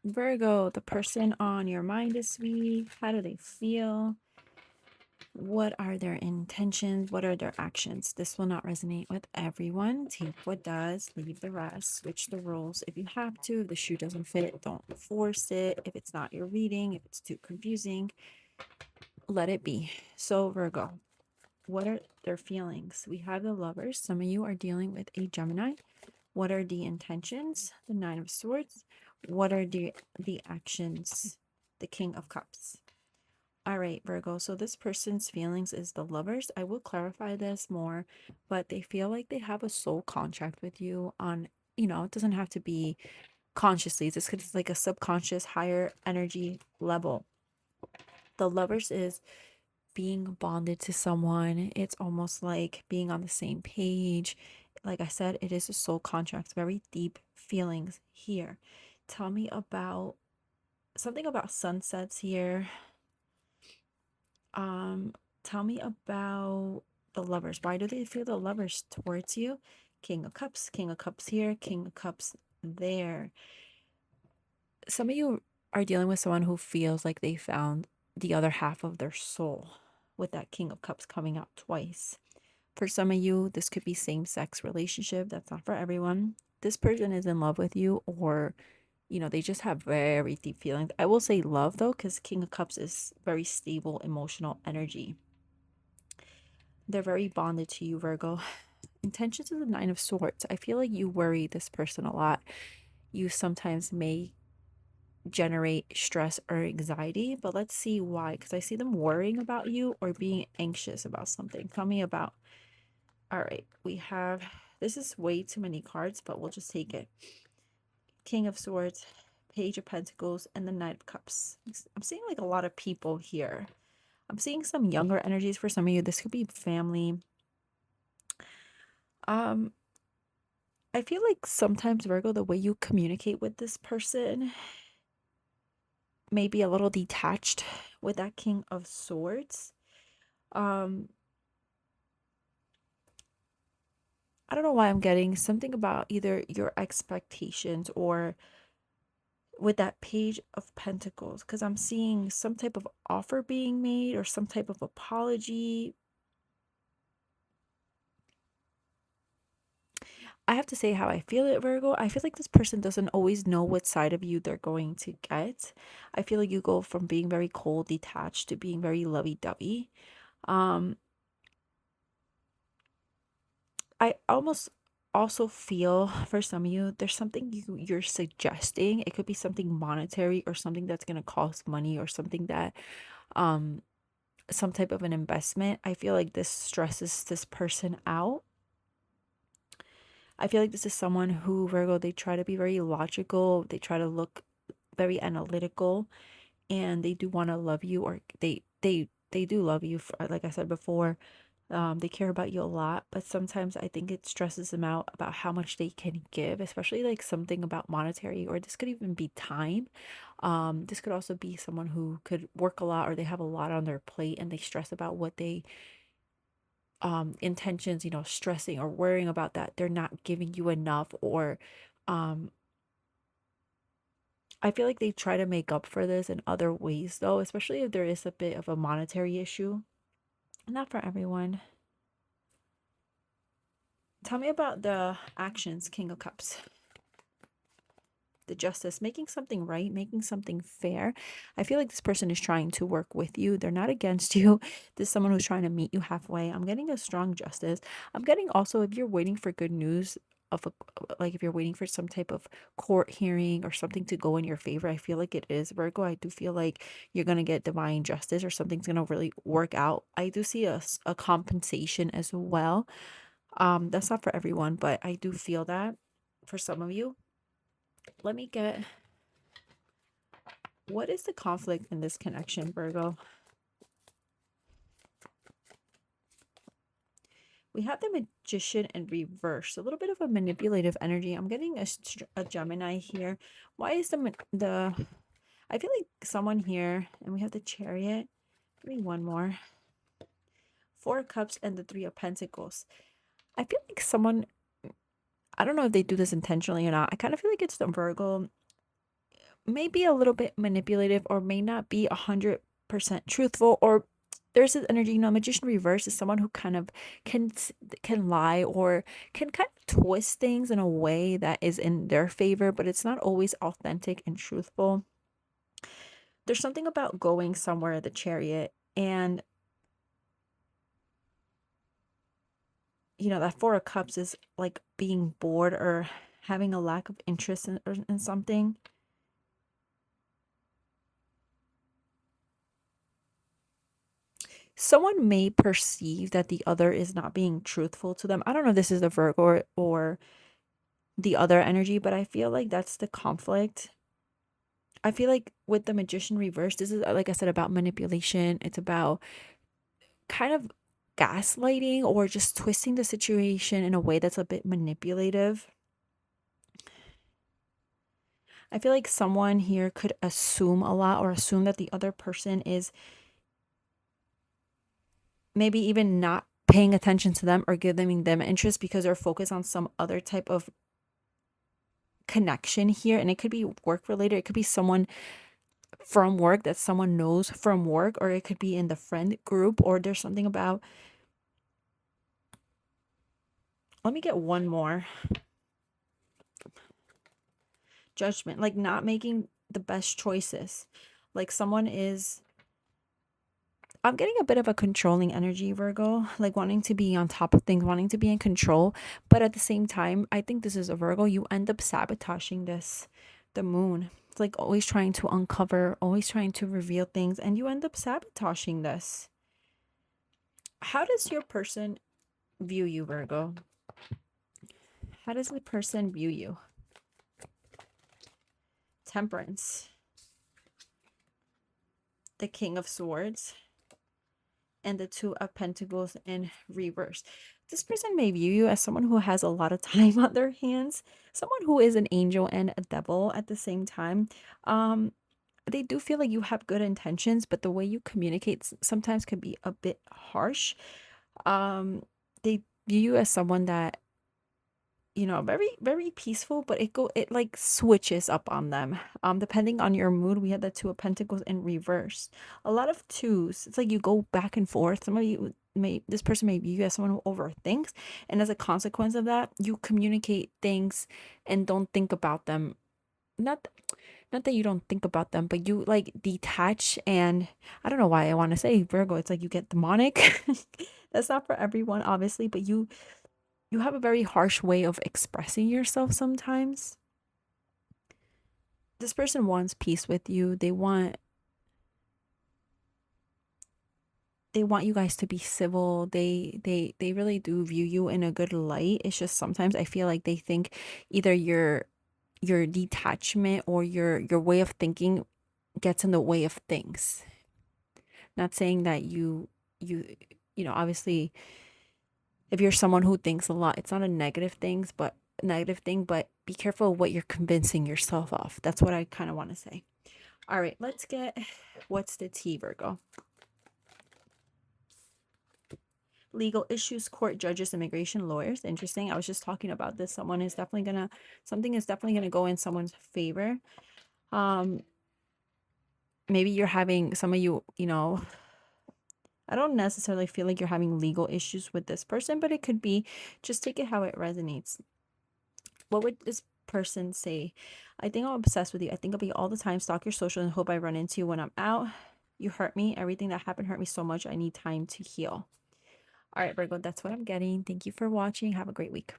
Virgo, the person on your mind this week, how do they feel? What are their intentions? What are their actions? This will not resonate with everyone. Take what does, leave the rest, switch the rules if you have to. If the shoe doesn't fit, don't force it. If it's not your reading, if it's too confusing, let it be. So, Virgo, what are their feelings? We have the Lovers. Some of you are dealing with a Gemini. What are the intentions? The Nine of Swords. What are the actions? The King of Cups. All right, Virgo. So this person's feelings is the Lovers. I will clarify this more, but they feel like they have a soul contract with you on, it doesn't have to be consciously. This could be like a subconscious higher energy level. The Lovers is being bonded to someone. It's almost like being on the same page. Like I said, it is a soul contract, very deep feelings here. Tell me about something about sunsets here. Um, Tell me about the Lovers. Why do they feel the Lovers towards you? King of Cups here, King of Cups there. Some of you are dealing with someone who feels like they found the other half of their soul with that King of Cups coming out twice. For some of you, this could be same-sex relationship. That's not for everyone. This person is in love with you, or they just have very deep feelings. I will say love though, because King of Cups is very stable emotional energy. They're very bonded to you, Virgo. Intentions is the Nine of Swords. I feel like you worry this person a lot. You sometimes may generate stress or anxiety, but let's see why. Because I see them worrying about you or being anxious about something. Tell me about. All right, we have. This is way too many cards, but we'll just take it. King of Swords, Page of Pentacles, and the Knight of Cups. I'm seeing like a lot of people here. I'm seeing some younger energies for some of you. This could be family. Um, I feel like sometimes, Virgo, the way you communicate with this person may be a little detached with that King of Swords. Um, I don't know why I'm getting something about either your expectations or with that Page of Pentacles, because I'm seeing some type of offer being made or some type of apology. I have to say how I feel it, Virgo. I feel like this person doesn't always know what side of you they're going to get. I feel like you go from being very cold, detached to being very lovey-dovey. Um, I almost also feel for some of you, there's something you're suggesting. It could be something monetary or something that's gonna cost money or something that um some type of an investment. I feel like this stresses this person out. I feel like this is someone who, Virgo, they try to be very logical, they try to look very analytical, and they do want to love you, or they do love you for, like I said before. They care about you a lot, but sometimes I think it stresses them out about how much they can give, especially like something about monetary, or this could even be time. This could also be someone who could work a lot or they have a lot on their plate and they stress about what they intentions, stressing or worrying about that they're not giving you enough, or um I feel like they try to make up for this in other ways though, especially if there is a bit of a monetary issue. Not for everyone. Tell me about the actions, King of Cups. The Justice, making something right, making something fair. I feel like this person is trying to work with you. They're not against you. This is someone who's trying to meet you halfway. I'm getting a strong Justice. I'm getting also, if you're waiting for good news of a, like if you're waiting for some type of court hearing or something to go in your favor, I feel like it is, Virgo. I do feel like you're gonna get divine justice or something's gonna really work out. I do see a compensation as well. That's not for everyone, but I do feel that for some of you. Let me get, what is the conflict in this connection, Virgo? We have the Magician in reverse, a little bit of a manipulative energy. I'm getting a Gemini here. Why is the I feel like someone here, and we have the Chariot. Give me one more. Four of Cups and the Three of Pentacles. I feel like someone, I don't know if they do this intentionally or not. I kind of feel like it's the Virgo may be a little bit manipulative or may not be 100% truthful, or there's this energy, magician reverse is someone who kind of can can lie or can kind of twist things in a way that is in their favor, but it's not always authentic and truthful. There's something about going somewhere, the Chariot, and that Four of Cups is like being bored or having a lack of interest in something. Someone may perceive that the other is not being truthful to them. I don't know if this is the Virgo or the other energy, but I feel like that's the conflict. I feel like with the Magician reverse, this is, like I said, about manipulation. It's about kind of gaslighting or just twisting the situation in a way that's a bit manipulative. I feel like someone here could assume a lot or assume that the other person is maybe even not paying attention to them or giving them interest because they're focused on some other type of connection here. And it could be work related. It could be someone from work that someone knows from work, or it could be in the friend group, or there's something about, let me get one more. Judgment, like not making the best choices. Like someone is, I'm getting a bit of a controlling energy, Virgo, like wanting to be on top of things, wanting to be in control. But at the same time, I think this is a Virgo. You end up sabotaging this, the moon. It's like always trying to uncover, always trying to reveal things, and you end up sabotaging this. How does your person view you, Virgo? How does the person view you? Temperance. The King of Swords. And the Two of Pentacles in reverse. This person may view you as someone who has a lot of time on their hands, someone who is an angel and a devil at the same time. They do feel like you have good intentions, but the way you communicate sometimes can be a bit harsh. They view you as someone that, very very peaceful, but it like switches up on them depending on your mood. We had the Two of Pentacles in reverse, a lot of twos. It's like you go back and forth. Some of you this person may view you as someone who overthinks, and as a consequence of that, you communicate things and don't think about them. Not that you don't think about them, but you like detach. And I don't know why I want to say Virgo, it's like you get demonic. That's not for everyone, obviously, but you have a very harsh way of expressing yourself sometimes. This person wants peace with you. They want you guys to be civil. They really do view you in a good light. It's just sometimes I feel like they think either your detachment or your way of thinking gets in the way of things. Not saying that obviously if you're someone who thinks a lot, it's not a negative thing, but be careful of what you're convincing yourself of. That's what I kind of want to say. All right, let's get, what's the tea, Virgo? Legal issues, court, judges, immigration, lawyers. Interesting. I was just talking about this. Something is definitely gonna go in someone's favor. Maybe you're having, some of you, I don't necessarily feel like you're having legal issues with this person, but it could be. Just take it how it resonates. What would this person say? I think I'm obsessed with you. I think I'll be all the time, stalk your social, and hope I run into you when I'm out. You hurt me. Everything that happened hurt me so much. I need time to heal. All right, Virgo, that's what I'm getting. Thank you for watching. Have a great week.